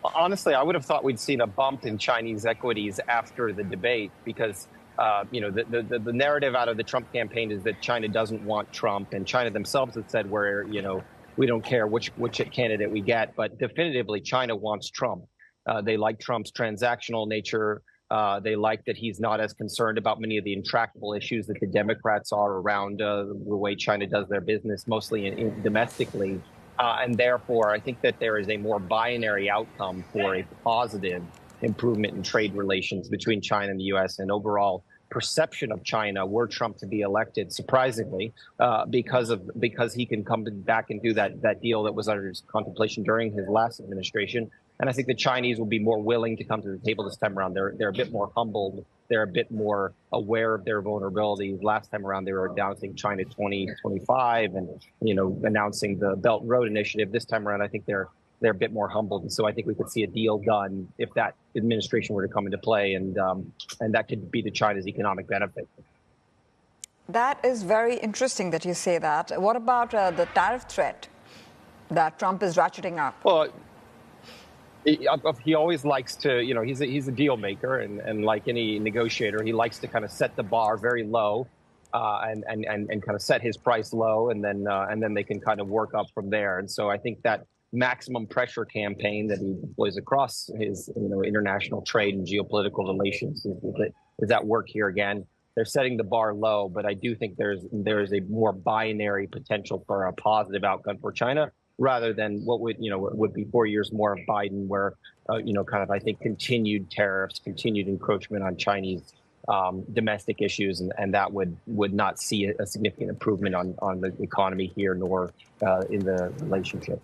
Honestly, I would have thought we'd seen a bump in Chinese equities after the debate because, the narrative out of the Trump campaign is that China doesn't want Trump, and China themselves have said we don't care which candidate we get, but definitively China wants Trump. They like Trump's transactional nature. They like that he's not as concerned about many of the intractable issues that the Democrats are around the way China does their business, mostly domestically. And therefore, I think that there is a more binary outcome for a positive improvement in trade relations between China and the U.S. and overall perception of China were Trump to be elected, surprisingly, because he can come back and do that deal that was under his contemplation during his last administration. And I think the Chinese will be more willing to come to the table this time around. They're a bit more humbled. They're a bit more aware of their vulnerabilities. Last time around, they were announcing China 2025 and announcing the Belt and Road Initiative. This time around, I think they're a bit more humbled. And so I think we could see a deal done if that administration were to come into play, and that could be to China's economic benefit. That is very interesting that you say that. What about the tariff threat that Trump is ratcheting up? Well, he always likes to, he's a deal maker, and like any negotiator, he likes to kind of set the bar very low, and kind of set his price low, and then they can kind of work up from there. And so I think that maximum pressure campaign that he deploys across his international trade and geopolitical relations is at work here again. They're setting the bar low, but I do think there's a more binary potential for a positive outcome for China, rather than what would be 4 years more of Biden, where kind of, I think, continued tariffs, continued encroachment on Chinese domestic issues, and that would not see a significant improvement on the economy here, nor in the relationship.